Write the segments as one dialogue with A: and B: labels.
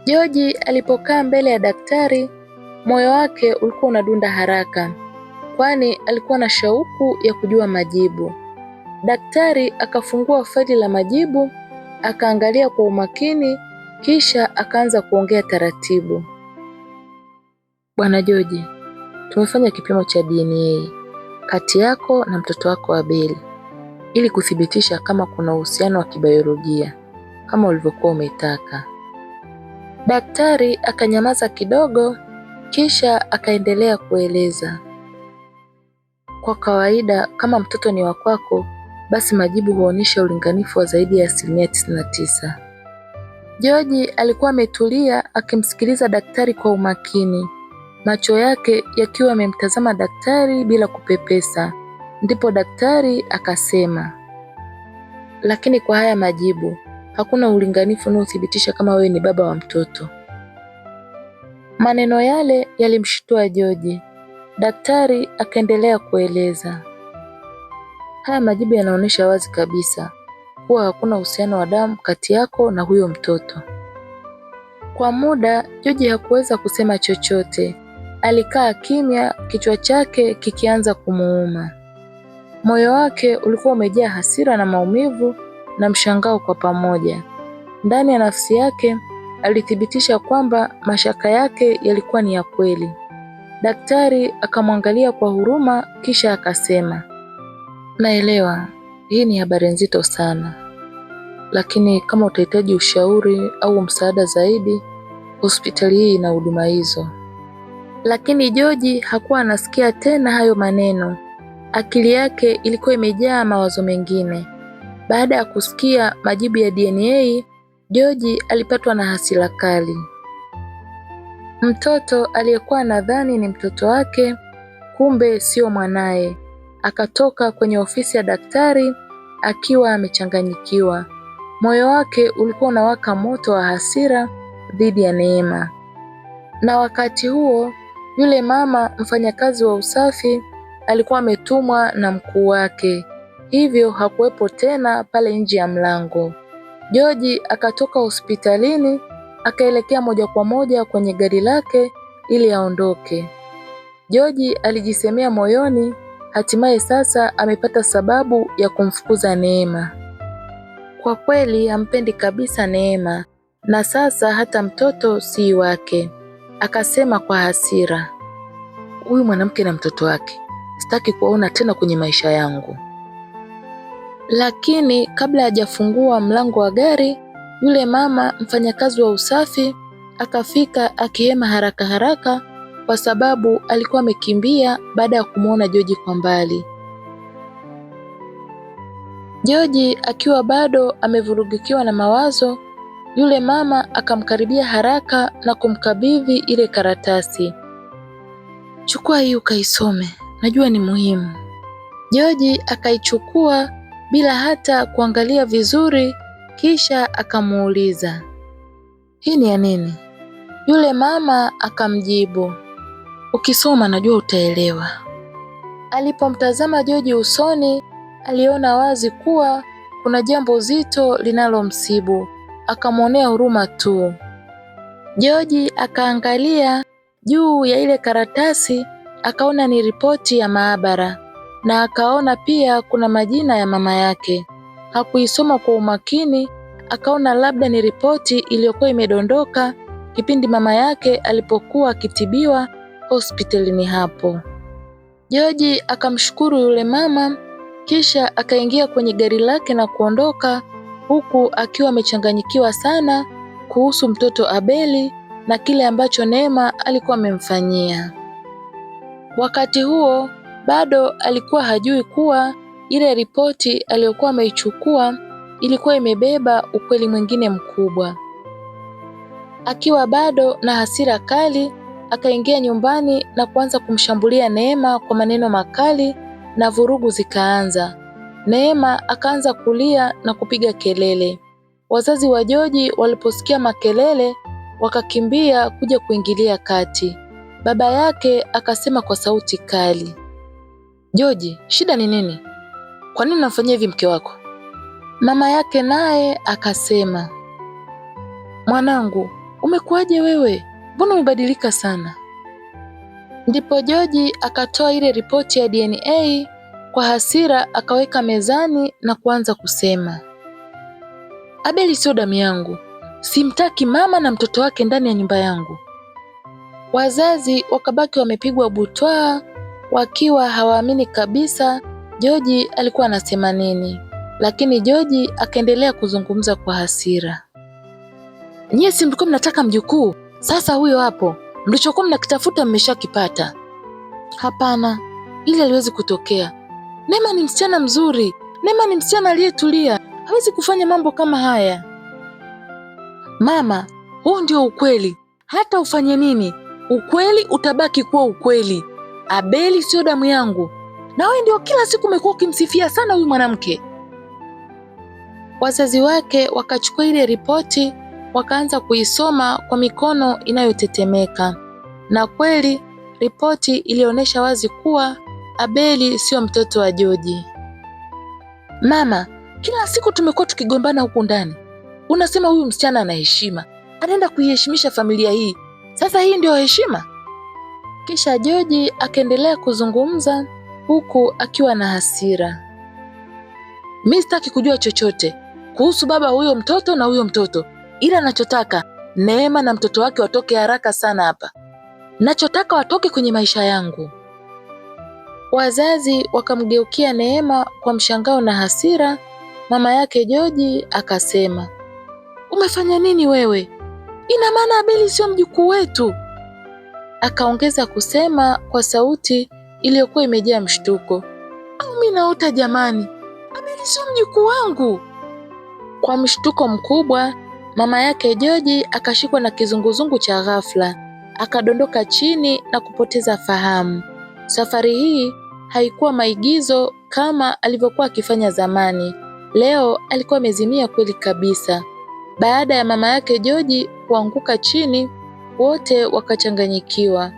A: George alipokaa mbele ya daktari, moyo wake ulikuwa unadunda haraka, kwani alikuwa na shauku ya kujua majibu. Daktari akafungua faili la majibu, akaangalia kwa umakini, kisha akaanza kuongea taratibu. Bwana George, tumefanya kipimo cha DNA kati yako na mtoto wako Abeli ili kuthibitisha kama kuna uhusiano wa kibiolojia kama ulivyokuwa umetaka. Daktari akanyamaza kidogo, kisha akaendelea kueleza. Kwa kawaida kama mtoto ni wa kwako, basi majibu huonyesha ulinganifu wa zaidi ya 99%. George alikuwa ametulia akimsikiliza daktari kwa umakini, macho yake yakiwa yamemtazama daktari bila kupepesa. Ndipo daktari akasema, lakini kwa haya majibu hakuna ulinganifu unaothibitisha kama wewe ni baba wa mtoto. Maneno yale yalimshtua George. Daktari akaendelea kueleza, haya majibu yanaonyesha wazi kabisa kuwa hakuna uhusiano wa damu kati yako na huyo mtoto. Kwa muda George hakuweza kusema chochote. Alikaa kimya, kichwa chake kikianza kumuuma. Moyo wake ulikuwa umejaa hasira na maumivu na mshangao kwa pamoja. Ndani ya nafsi yake alithibitisha kwamba mashaka yake yalikuwa ni ya kweli. Daktari akamwangalia kwa huruma, kisha akasema, naelewa hii ni habari nzito sana, lakini kama utahitaji ushauri au msaada zaidi, hospitali hii ina huduma hizo. Lakini George hakuwa anasikia tena hayo maneno. Akili yake ilikuwa imejaa mawazo mengine. Baada ya kusikia majibu ya DNA, George alipatwa na hasira kali. Mtoto aliyekuwa nadhani ni mtoto wake, kumbe sio mwanaye. Akatoka kwenye ofisi ya daktari akiwa amechanganyikiwa. Moyo wake ulikuwa unawaka moto wa hasira dhidi ya Neema. Na wakati huo, yule mama mfanyakazi wa usafi alikuwa ametumwa na mkuu wake, hivyo hakuwepo tena pale nje ya mlango. George akatoka hospitalini akaelekea moja kwa moja kwenye gari lake ili aondoke. George alijisemea moyoni, hatimaye sasa amepata sababu ya kumfukuza Neema. Kwa kweli hampendi kabisa Neema, na sasa hata mtoto si wake. Akasema kwa hasira, huyu mwanamke na mtoto wake sitaki kuwaona tena kwenye maisha yangu. Lakini kabla hajafungua mlango wa gari, yule mama mfanyakazi wa usafi akafika akihema haraka haraka, kwa sababu alikuwa amekimbia baada ya kumuona George kwa mbali. George akiwa bado amevurugikiwa na mawazo, yule mama akamkaribia haraka na kumkabidhi ile karatasi. Chukua hii ukaisome, najua ni muhimu. George akaichukua bila hata kuangalia vizuri, kisha akamuuliza, hii ni ya nini? Yule mama akamjibu, ukisoma najua utaelewa. Alipomtazama George usoni, aliona wazi kuwa kuna jambo zito linalomsibu. Akamwonea huruma tu. George akaangalia juu ya ile karatasi, akaona ni ripoti ya maabara na akaona pia kuna majina ya mama yake. Hakuisoma kwa umakini, akaona labda ni ripoti iliyokuwa imedondoka kipindi mama yake alipokuwa akitibiwa hospitalini hapo. George akamshukuru yule mama, kisha akaingia kwenye gari lake na kuondoka, huku akiwa amechanganyikiwa sana kuhusu mtoto Abeli na kile ambacho Neema alikuwa amemfanyia. Wakati huo bado alikuwa hajui kuwa ile ripoti aliyokuwa ameichukua ilikuwa imebeba ukweli mwingine mkubwa. Akiwa bado na hasira kali, akaingia nyumbani na kuanza kumshambulia Neema kwa maneno makali na vurugu zikaanza. Neema akaanza kulia na kupiga kelele. Wazazi wa George waliposikia makelele wakakimbia kuja kuingilia kati. Baba yake akasema kwa sauti kali, George, shida ni nini? Kwa nini unamfanyia hivi mke wako? Mama yake naye akasema, mwanangu, umekuwaje wewe? Mbona umebadilika sana? Ndipo George akatoa ile ripoti ya DNA kwa hasira, akaweka mezani na kuanza kusema, Abeli sio damu yangu, simtaki mama na mtoto wake ndani ya nyumba yangu. Wazazi wakabaki wamepigwa butwaa, wakiwa hawaamini kabisa George alikuwa anasema nini, lakini George akaendelea kuzungumza kwa hasira. Nyie si mlikuwa mnataka mjukuu? Sasa huyo hapo, mlichokuwa mnakitafuta mmeshakipata. Hapana, ili haliwezi kutokea. Neema ni msichana mzuri, Neema ni msichana aliyetulia, hawezi kufanya mambo kama haya. Mama, huu ndio ukweli. Hata ufanye nini, ukweli utabaki kuwa ukweli. Abeli sio damu yangu, na wewe ndio kila siku umekuwa ukimsifia sana huyu mwanamke. Wazazi wake wakachukua ile ripoti, wakaanza kuisoma kwa mikono inayotetemeka. Na kweli ripoti ilionyesha wazi kuwa Abeli sio mtoto wa George. Mama, kila siku tumekuwa tukigombana huku ndani. Unasema huyu msichana ana heshima, anaenda kuiheshimisha familia hii. Sasa hii ndio heshima? Kisha George akaendelea kuzungumza huku akiwa na hasira. Mimi sitaki kujua chochote kuhusu baba huyo mtoto na huyo mtoto, ila nachotaka Neema na mtoto wake watoke haraka sana hapa. Nachotaka watoke kwenye maisha yangu. Wazazi wakamgeukia Neema kwa mshangao na hasira. Mama yake George akasema, umefanya nini wewe? Ina maana Abeli sio mjukuu wetu? Akaongeza kusema kwa sauti iliyokuwa imejaa mshtuko, au mimi naota jamani? Abeli sio mjukuu wangu. Kwa mshtuko mkubwa, mama yake George akashikwa na kizunguzungu cha ghafla, akadondoka chini na kupoteza fahamu. Safari hii haikuwa maigizo kama alivyokuwa akifanya zamani. Leo alikuwa amezimia kweli kabisa. Baada ya mama yake George kuanguka chini, wote wakachanganyikiwa.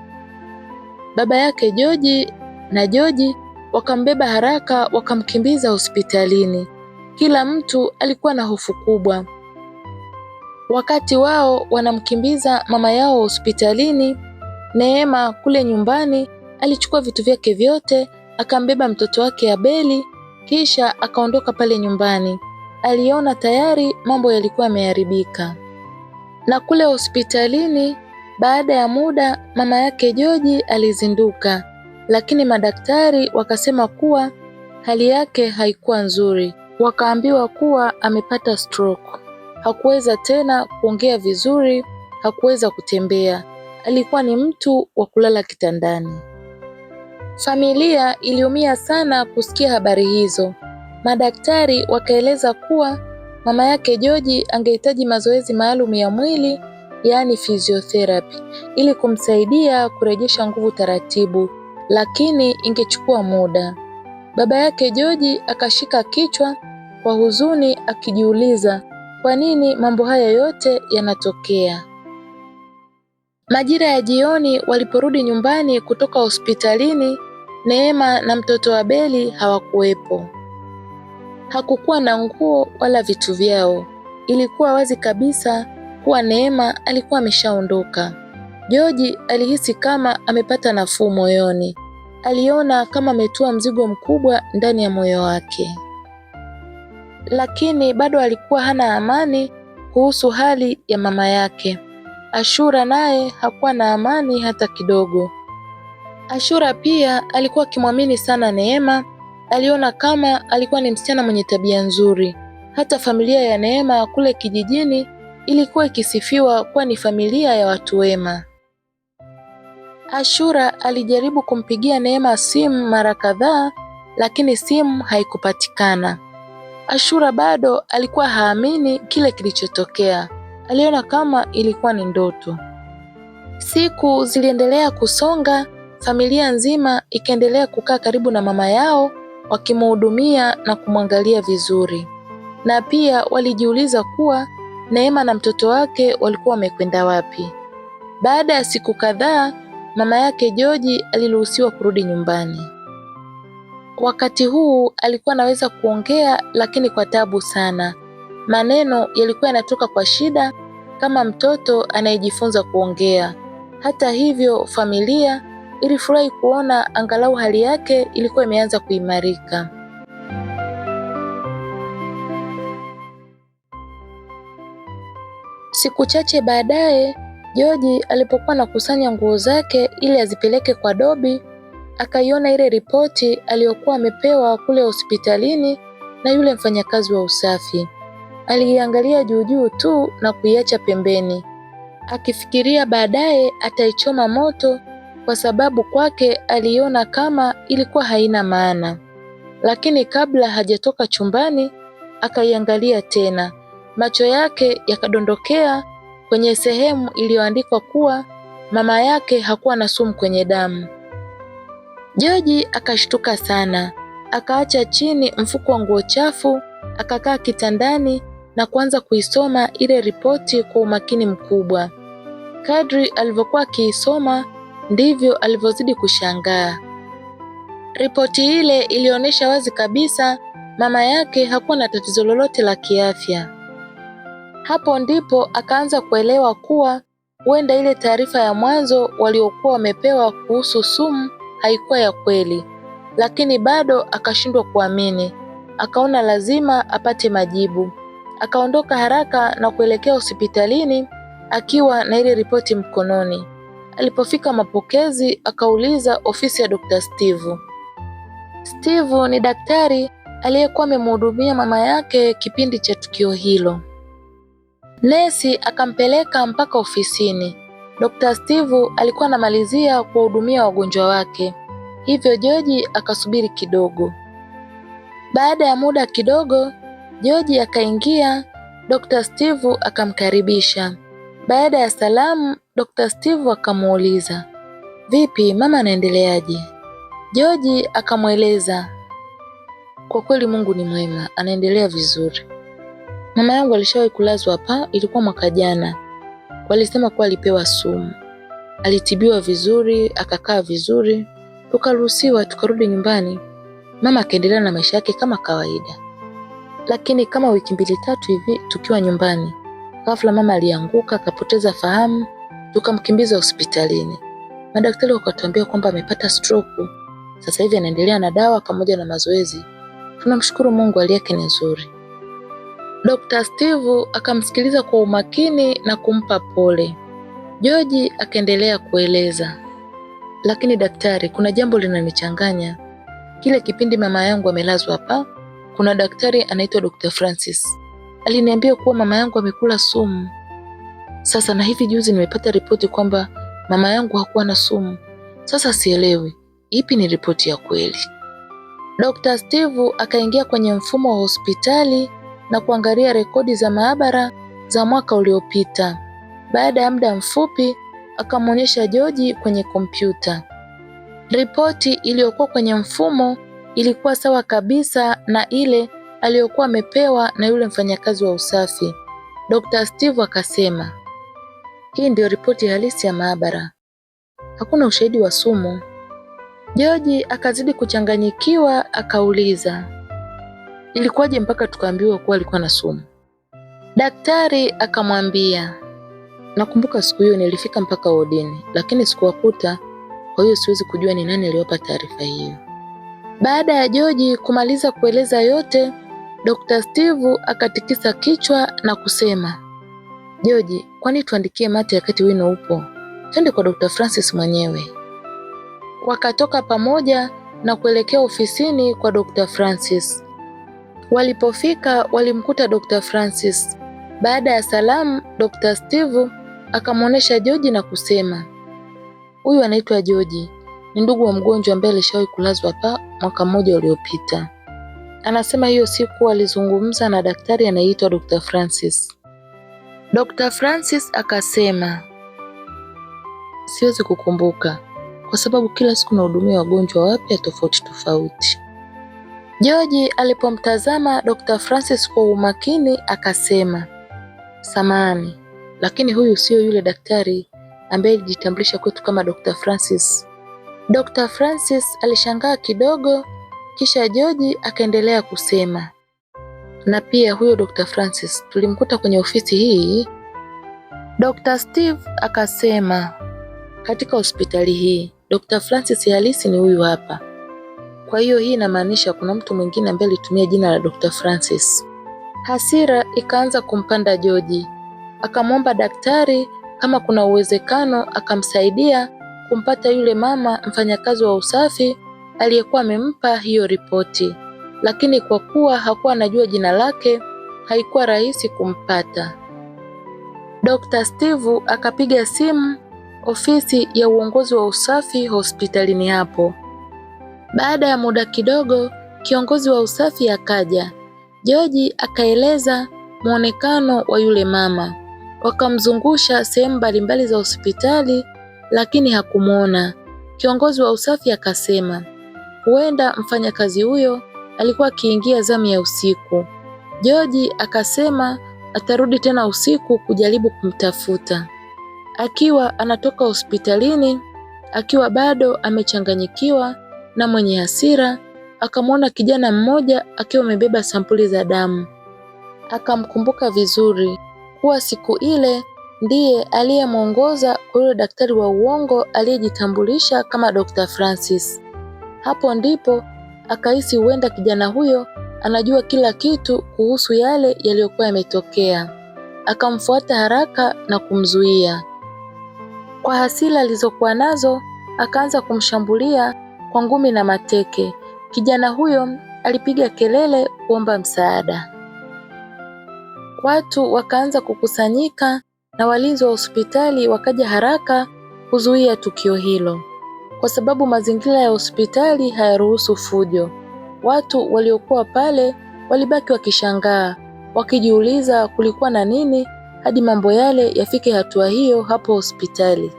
A: Baba yake George na George wakambeba haraka, wakamkimbiza hospitalini. Kila mtu alikuwa na hofu kubwa. Wakati wao wanamkimbiza mama yao hospitalini, Neema kule nyumbani alichukua vitu vyake vyote, akambeba mtoto wake Abeli, kisha akaondoka pale nyumbani. Aliona tayari mambo yalikuwa yameharibika. Na kule hospitalini, baada ya muda, mama yake George alizinduka, lakini madaktari wakasema kuwa hali yake haikuwa nzuri. Wakaambiwa kuwa amepata stroke. Hakuweza tena kuongea vizuri, hakuweza kutembea. Alikuwa ni mtu wa kulala kitandani. Familia iliumia sana kusikia habari hizo. Madaktari wakaeleza kuwa mama yake George angehitaji mazoezi maalum ya mwili, yaani physiotherapy, ili kumsaidia kurejesha nguvu taratibu, lakini ingechukua muda. Baba yake George akashika kichwa kwa huzuni, akijiuliza kwa nini mambo haya yote yanatokea. Majira ya jioni waliporudi nyumbani kutoka hospitalini, Neema na mtoto Abeli hawakuwepo. Hakukuwa na nguo wala vitu vyao. Ilikuwa wazi kabisa kuwa Neema alikuwa ameshaondoka. George alihisi kama amepata nafuu moyoni. Aliona kama ametua mzigo mkubwa ndani ya moyo wake. Lakini bado alikuwa hana amani kuhusu hali ya mama yake. Ashura naye hakuwa na amani hata kidogo. Ashura pia alikuwa akimwamini sana Neema. Aliona kama alikuwa ni msichana mwenye tabia nzuri. Hata familia ya Neema kule kijijini ilikuwa ikisifiwa kuwa ni familia ya watu wema. Ashura alijaribu kumpigia Neema simu mara kadhaa, lakini simu haikupatikana. Ashura bado alikuwa haamini kile kilichotokea. Aliona kama ilikuwa ni ndoto. Siku ziliendelea kusonga, familia nzima ikaendelea kukaa karibu na mama yao, wakimhudumia na kumwangalia vizuri. Na pia walijiuliza kuwa Neema na mtoto wake walikuwa wamekwenda wapi. Baada ya siku kadhaa, mama yake George aliruhusiwa kurudi nyumbani. Wakati huu alikuwa anaweza kuongea, lakini kwa tabu sana. Maneno yalikuwa yanatoka kwa shida, kama mtoto anayejifunza kuongea. Hata hivyo, familia ilifurahi kuona angalau hali yake ilikuwa imeanza kuimarika. Siku chache baadaye, George alipokuwa anakusanya nguo zake ili azipeleke kwa Dobi, akaiona ile ripoti aliyokuwa amepewa kule hospitalini na yule mfanyakazi wa usafi. Aliiangalia juu tu na kuiacha pembeni, akifikiria baadaye ataichoma moto kwa sababu kwake aliona kama ilikuwa haina maana. Lakini kabla hajatoka chumbani, akaiangalia tena. Macho yake yakadondokea kwenye sehemu iliyoandikwa kuwa mama yake hakuwa na sumu kwenye damu. George akashtuka sana, akaacha chini mfuko wa nguo chafu, akakaa kitandani na kuanza kuisoma ile ripoti kwa umakini mkubwa. Kadri alivyokuwa akiisoma, ndivyo alivyozidi kushangaa. Ripoti ile ilionyesha wazi kabisa mama yake hakuwa na tatizo lolote la kiafya. Hapo ndipo akaanza kuelewa kuwa huenda ile taarifa ya mwanzo waliokuwa wamepewa kuhusu sumu haikuwa ya kweli, lakini bado akashindwa kuamini. Akaona lazima apate majibu. Akaondoka haraka na kuelekea hospitalini akiwa na ile ripoti mkononi. Alipofika mapokezi, akauliza ofisi ya Dr. Steve. Steve ni daktari aliyekuwa amemhudumia mama yake kipindi cha tukio hilo. Nesi akampeleka mpaka ofisini. Dr. Steve alikuwa anamalizia kuwahudumia wagonjwa wake, hivyo George akasubiri kidogo. Baada ya muda kidogo, George akaingia. Dr. Steve akamkaribisha. Baada ya salamu, Dr. Steve akamuuliza, "Vipi, mama anaendeleaje?" George akamweleza, "Kwa kweli Mungu ni mwema, anaendelea vizuri. Mama yangu alishawahi kulazwa hapa, ilikuwa mwaka jana. Walisema kuwa alipewa sumu. Alitibiwa vizuri, akakaa vizuri, tukaruhusiwa tukarudi nyumbani. Mama akaendelea na maisha yake kama kawaida. Lakini kama wiki 2-3 hivi tukiwa nyumbani, ghafla mama alianguka akapoteza fahamu, tukamkimbiza hospitalini. Madaktari wakatuambia kwamba amepata stroke. Sasa hivi anaendelea na dawa pamoja na mazoezi. Tunamshukuru Mungu, hali yake ni nzuri." Dr. Steve akamsikiliza kwa umakini na kumpa pole. George akaendelea kueleza, "Lakini daktari, kuna jambo linanichanganya. Kile kipindi mama yangu amelazwa hapa, kuna daktari anaitwa Dr. Francis. Aliniambia kuwa mama yangu amekula sumu. Sasa na hivi juzi nimepata ripoti kwamba mama yangu hakuwa na sumu. Sasa sielewi, ipi ni ripoti ya kweli?" Dr. Steve akaingia kwenye mfumo wa hospitali na kuangalia rekodi za maabara za mwaka uliopita. Baada ya muda mfupi, akamwonyesha George kwenye kompyuta. Ripoti iliyokuwa kwenye mfumo ilikuwa sawa kabisa na ile aliyokuwa amepewa na yule mfanyakazi wa usafi. Dr. Steve akasema, "Hii ndio ripoti halisi ya maabara. Hakuna ushahidi wa sumu." George akazidi kuchanganyikiwa, akauliza, "Ilikuwaje mpaka tukaambiwa kuwa alikuwa na sumu?" Daktari akamwambia, "Nakumbuka siku hiyo nilifika mpaka wodini, lakini sikuwakuta, kwa hiyo siwezi kujua ni nani aliyowapa taarifa hiyo." Baada ya George kumaliza kueleza yote, Dr. Steve akatikisa kichwa na kusema, "George, kwani tuandikie mate wakati wino upo? Twende kwa Dr. Francis mwenyewe." Wakatoka pamoja na kuelekea ofisini kwa Dr. Francis. Walipofika walimkuta Dr. Francis. Baada ya salamu, Dr. Steve akamwonyesha George na kusema, "Huyu anaitwa George, ni ndugu wa mgonjwa ambaye alishawahi kulazwa hapa mwaka mmoja uliopita. Anasema hiyo siku alizungumza na daktari anayeitwa Dr. Francis." Dr. Francis akasema, "Siwezi kukumbuka kwa sababu kila siku nahudumia wagonjwa wapya tofauti tofauti." George alipomtazama Dr. Francis kwa umakini akasema, "Samahani, lakini huyu sio yule daktari ambaye alijitambulisha kwetu kama Dr. Francis." Dr. Francis alishangaa kidogo, kisha George akaendelea kusema, "Na pia huyo Dr. Francis tulimkuta kwenye ofisi hii." Dr. Steve akasema, katika hospitali hii Dr. Francis halisi ni huyu hapa. Kwa hiyo hii inamaanisha kuna mtu mwingine ambaye alitumia jina la Dr. Francis. Hasira ikaanza kumpanda George. Akamwomba daktari kama kuna uwezekano akamsaidia kumpata yule mama mfanyakazi wa usafi aliyekuwa amempa hiyo ripoti, lakini kwa kuwa hakuwa anajua jina lake haikuwa rahisi kumpata. Dr. Steve akapiga simu ofisi ya uongozi wa usafi hospitalini hapo. Baada ya muda kidogo, kiongozi wa usafi akaja. George akaeleza muonekano wa yule mama. Wakamzungusha sehemu mbalimbali za hospitali lakini hakumwona. Kiongozi wa usafi akasema, huenda mfanyakazi huyo alikuwa akiingia zamu ya usiku. George akasema atarudi tena usiku kujaribu kumtafuta. Akiwa anatoka hospitalini, akiwa bado amechanganyikiwa na mwenye hasira, akamwona kijana mmoja akiwa amebeba sampuli za damu. Akamkumbuka vizuri kuwa siku ile ndiye aliyemwongoza kwa yule daktari wa uongo aliyejitambulisha kama Dr. Francis. Hapo ndipo akahisi huenda kijana huyo anajua kila kitu kuhusu yale yaliyokuwa yametokea. Akamfuata haraka na kumzuia. Kwa hasira alizokuwa nazo, akaanza kumshambulia kwa ngumi na mateke. Kijana huyo alipiga kelele kuomba msaada. Watu wakaanza kukusanyika na walinzi wa hospitali wakaja haraka kuzuia tukio hilo, kwa sababu mazingira ya hospitali hayaruhusu fujo. Watu waliokuwa pale walibaki wakishangaa, wakijiuliza kulikuwa na nini hadi mambo yale yafike hatua hiyo hapo hospitali.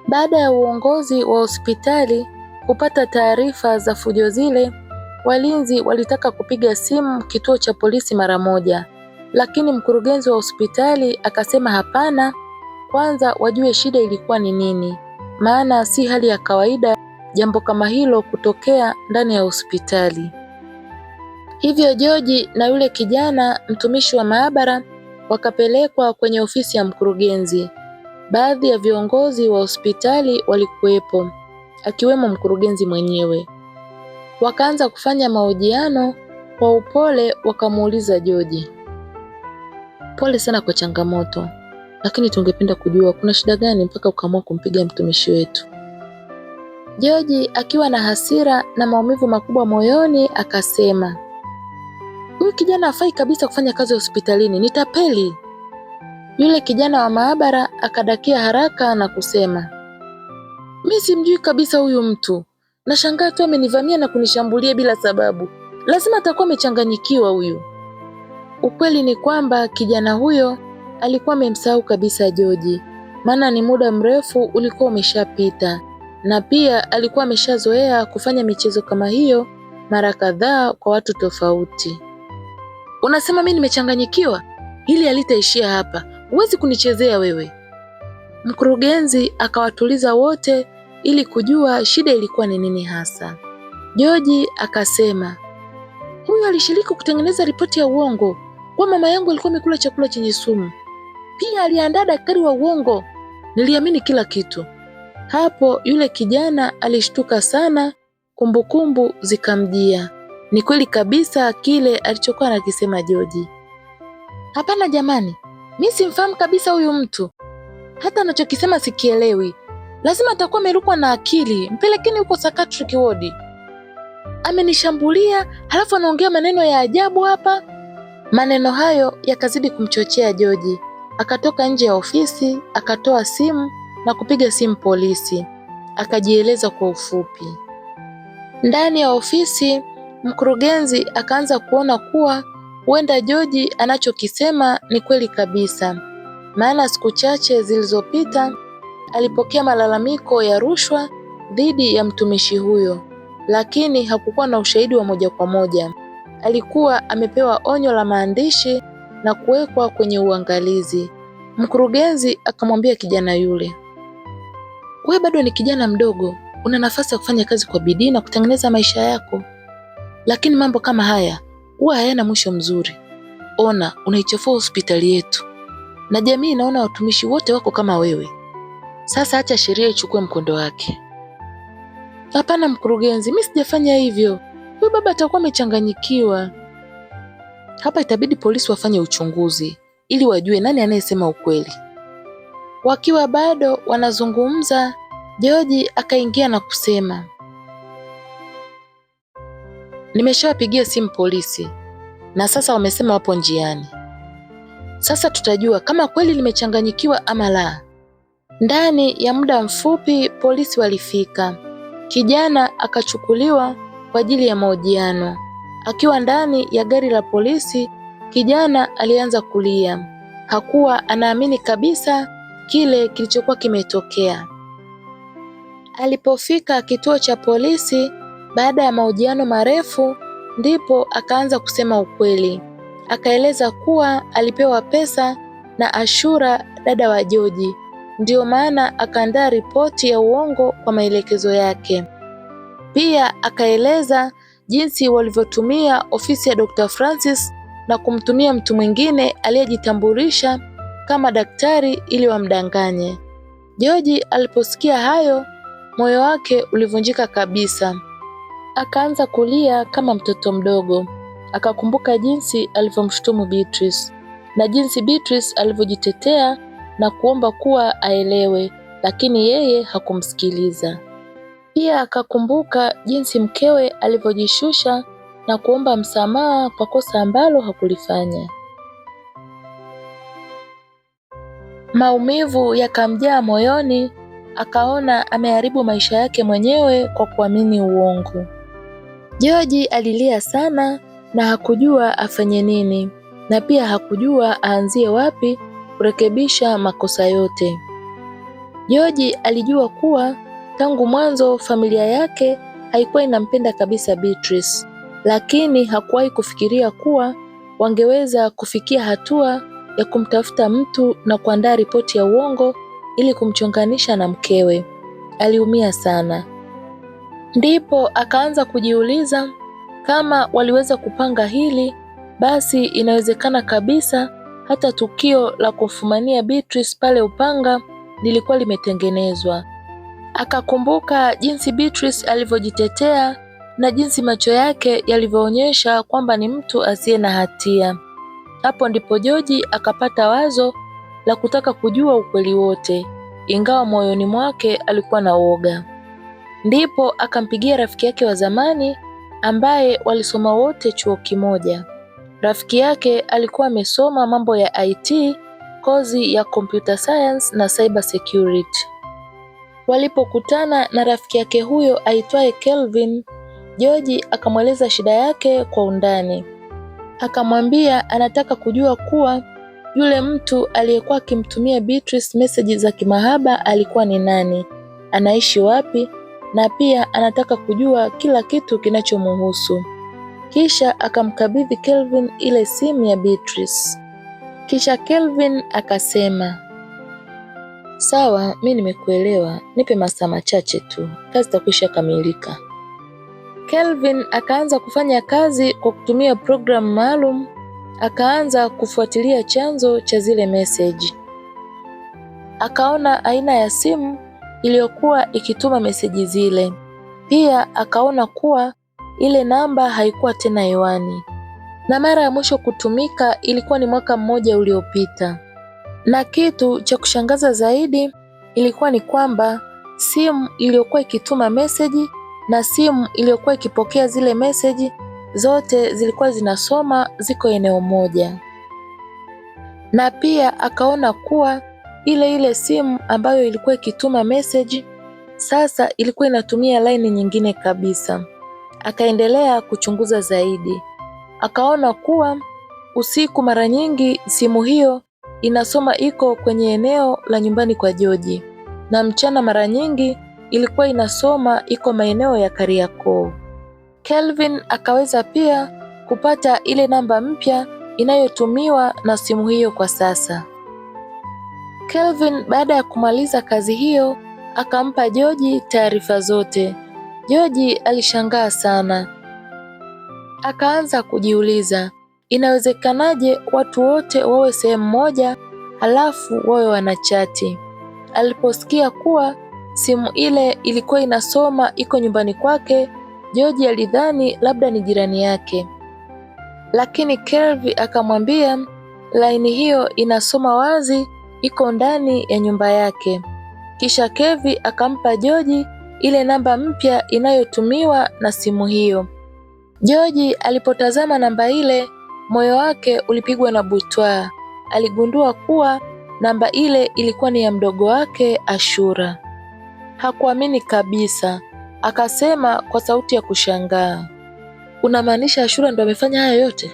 A: Baada ya uongozi wa hospitali kupata taarifa za fujo zile, walinzi walitaka kupiga simu kituo cha polisi mara moja, lakini mkurugenzi wa hospitali akasema hapana, kwanza wajue shida ilikuwa ni nini, maana si hali ya kawaida jambo kama hilo kutokea ndani ya hospitali. Hivyo George na yule kijana mtumishi wa maabara wakapelekwa kwenye ofisi ya mkurugenzi. Baadhi ya viongozi wa hospitali walikuwepo, akiwemo mkurugenzi mwenyewe. Wakaanza kufanya mahojiano kwa upole, wakamuuliza George, pole sana kwa changamoto, lakini tungependa kujua kuna shida gani mpaka ukaamua kumpiga mtumishi wetu. George akiwa na hasira na maumivu makubwa moyoni akasema, huyu kijana hafai kabisa kufanya kazi hospitalini, ni tapeli. Yule kijana wa maabara akadakia haraka na kusema, mimi simjui kabisa huyu mtu. Nashangaa tu amenivamia na kunishambulia bila sababu. Lazima atakuwa amechanganyikiwa huyu. Ukweli ni kwamba kijana huyo alikuwa amemsahau kabisa George, maana ni muda mrefu ulikuwa umeshapita, na pia alikuwa ameshazoea kufanya michezo kama hiyo mara kadhaa kwa watu tofauti. Unasema mimi nimechanganyikiwa? Hili halitaishia hapa. Huwezi kunichezea wewe. Mkurugenzi akawatuliza wote ili kujua shida ilikuwa ni nini hasa. George akasema, huyu alishiriki kutengeneza ripoti ya uongo kwa mama yangu alikuwa amekula chakula chenye sumu. Pia aliandaa daktari wa uongo. Niliamini kila kitu. Hapo yule kijana alishtuka sana, kumbukumbu zikamjia. Ni kweli kabisa kile alichokuwa anakisema George. Hapana jamani, mimi simfahamu kabisa huyu mtu. Hata anachokisema sikielewi. Lazima atakuwa amerukwa na akili. Mpelekeni huko psychiatric ward. Amenishambulia, halafu anaongea maneno ya ajabu hapa. Maneno hayo yakazidi kumchochea George. Akatoka nje ya ofisi, akatoa simu na kupiga simu polisi. Akajieleza kwa ufupi. Ndani ya ofisi, mkurugenzi akaanza kuona kuwa huenda George anachokisema ni kweli kabisa. Maana siku chache zilizopita alipokea malalamiko ya rushwa dhidi ya mtumishi huyo, lakini hakukuwa na ushahidi wa moja kwa moja. Alikuwa amepewa onyo la maandishi na kuwekwa kwenye uangalizi. Mkurugenzi akamwambia kijana yule, wewe bado ni kijana mdogo, una nafasi ya kufanya kazi kwa bidii na kutengeneza maisha yako, lakini mambo kama haya huwa hayana mwisho mzuri. Ona, unaichafua hospitali yetu. na jamii inaona watumishi wote wako kama wewe. Sasa acha sheria ichukue mkondo wake. Hapana mkurugenzi, mimi sijafanya hivyo. Huyu baba atakuwa amechanganyikiwa. Hapa itabidi polisi wafanye uchunguzi ili wajue nani anayesema ukweli. Wakiwa bado wanazungumza, George akaingia na kusema, nimeshawapigia simu polisi na sasa wamesema wapo njiani. Sasa tutajua kama kweli limechanganyikiwa ama la. Ndani ya muda mfupi polisi walifika. Kijana akachukuliwa kwa ajili ya mahojiano. Akiwa ndani ya gari la polisi, kijana alianza kulia. Hakuwa anaamini kabisa kile kilichokuwa kimetokea. Alipofika kituo cha polisi baada ya mahojiano marefu, ndipo akaanza kusema ukweli. Akaeleza kuwa alipewa pesa na Ashura, dada wa George, ndio maana akaandaa ripoti ya uongo kwa maelekezo yake. Pia akaeleza jinsi walivyotumia ofisi ya Dr. Francis na kumtumia mtu mwingine aliyejitambulisha kama daktari ili wamdanganye. George aliposikia hayo, moyo wake ulivunjika kabisa. Akaanza kulia kama mtoto mdogo. Akakumbuka jinsi alivyomshutumu Beatrice na jinsi Beatrice alivyojitetea na kuomba kuwa aelewe, lakini yeye hakumsikiliza. Pia akakumbuka jinsi mkewe alivyojishusha na kuomba msamaha kwa kosa ambalo hakulifanya. Maumivu yakamjaa moyoni, akaona ameharibu maisha yake mwenyewe kwa kuamini uongo. George alilia sana na hakujua afanye nini, na pia hakujua aanzie wapi kurekebisha makosa yote. George alijua kuwa tangu mwanzo familia yake haikuwa inampenda kabisa Beatrice, lakini hakuwahi kufikiria kuwa wangeweza kufikia hatua ya kumtafuta mtu na kuandaa ripoti ya uongo ili kumchonganisha na mkewe. Aliumia sana. Ndipo akaanza kujiuliza kama waliweza kupanga hili, basi inawezekana kabisa hata tukio la kufumania Beatrice pale Upanga lilikuwa limetengenezwa. Akakumbuka jinsi Beatrice alivyojitetea na jinsi macho yake yalivyoonyesha kwamba ni mtu asiye na hatia. Hapo ndipo George akapata wazo la kutaka kujua ukweli wote, ingawa moyoni mwake alikuwa na woga. Ndipo akampigia rafiki yake wa zamani ambaye walisoma wote chuo kimoja. Rafiki yake alikuwa amesoma mambo ya IT, kozi ya computer science na cyber security. Walipokutana na rafiki yake huyo aitwaye Kelvin, George akamweleza shida yake kwa undani. Akamwambia anataka kujua kuwa yule mtu aliyekuwa akimtumia Beatrice message za kimahaba alikuwa ni nani, anaishi wapi, na pia anataka kujua kila kitu kinachomhusu. Kisha akamkabidhi Kelvin ile simu ya Beatrice. Kisha Kelvin akasema, sawa, mimi nimekuelewa, nipe masaa machache tu, kazi itakwisha kamilika. Kelvin akaanza kufanya kazi kwa kutumia programu maalum. Akaanza kufuatilia chanzo cha zile message. Akaona aina ya simu iliyokuwa ikituma meseji zile. Pia akaona kuwa ile namba haikuwa tena hewani, na mara ya mwisho kutumika ilikuwa ni mwaka mmoja uliopita. Na kitu cha kushangaza zaidi ilikuwa ni kwamba simu iliyokuwa ikituma meseji na simu iliyokuwa ikipokea zile meseji zote zilikuwa zinasoma ziko eneo moja. Na pia akaona kuwa ile simu ambayo ilikuwa ikituma meseji sasa ilikuwa inatumia laini nyingine kabisa. Akaendelea kuchunguza zaidi. Akaona kuwa usiku mara nyingi simu hiyo inasoma iko kwenye eneo la nyumbani kwa George, na mchana mara nyingi ilikuwa inasoma iko maeneo ya Kariakoo. Kelvin akaweza pia kupata ile namba mpya inayotumiwa na simu hiyo kwa sasa. Kelvin baada ya kumaliza kazi hiyo akampa George taarifa zote. George alishangaa sana. Akaanza kujiuliza, inawezekanaje watu wote wawe sehemu moja halafu wawe wanachati. Aliposikia kuwa simu ile ilikuwa inasoma iko nyumbani kwake, George alidhani labda ni jirani yake. Lakini Kelvin akamwambia laini hiyo inasoma wazi iko ndani ya nyumba yake. Kisha Kelvin akampa George ile namba mpya inayotumiwa na simu hiyo. George alipotazama namba ile, moyo wake ulipigwa na butwaa. Aligundua kuwa namba ile ilikuwa ni ya mdogo wake Ashura. Hakuamini kabisa, akasema kwa sauti ya kushangaa, "Unamaanisha Ashura ndo amefanya haya yote?"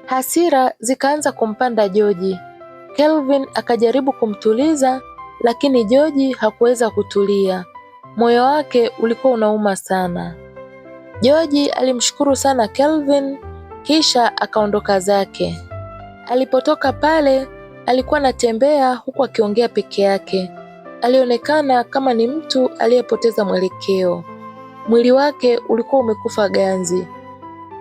A: Hasira zikaanza kumpanda George. Kelvin akajaribu kumtuliza, lakini George hakuweza kutulia. Moyo wake ulikuwa unauma sana. George alimshukuru sana Kelvin, kisha akaondoka zake. Alipotoka pale, alikuwa anatembea huku akiongea peke yake. Alionekana kama ni mtu aliyepoteza mwelekeo. Mwili wake ulikuwa umekufa ganzi.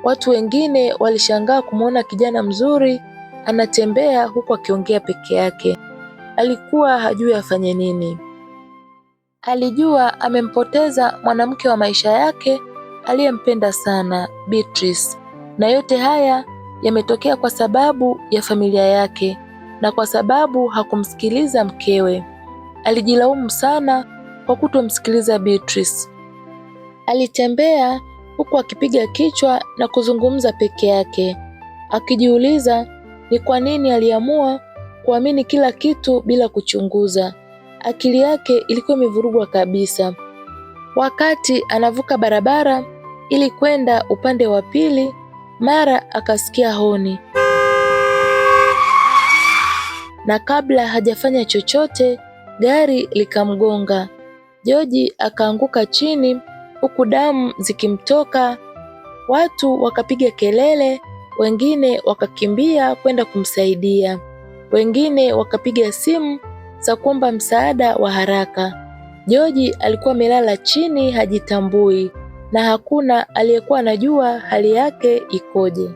A: Watu wengine walishangaa kumwona kijana mzuri anatembea huku akiongea peke yake. Alikuwa hajui afanye nini. Alijua amempoteza mwanamke wa maisha yake aliyempenda sana, Beatrice. Na yote haya yametokea kwa sababu ya familia yake na kwa sababu hakumsikiliza mkewe. Alijilaumu sana kwa kutomsikiliza Beatrice. Alitembea huku akipiga kichwa na kuzungumza peke yake, akijiuliza ni kwa nini aliamua kuamini kila kitu bila kuchunguza. Akili yake ilikuwa imevurugwa kabisa. Wakati anavuka barabara ili kwenda upande wa pili, mara akasikia honi. Na kabla hajafanya chochote, gari likamgonga. George akaanguka chini huku damu zikimtoka. Watu wakapiga kelele, wengine wakakimbia kwenda kumsaidia. Wengine wakapiga simu za kuomba msaada wa haraka. George alikuwa amelala chini hajitambui na hakuna aliyekuwa anajua hali yake ikoje.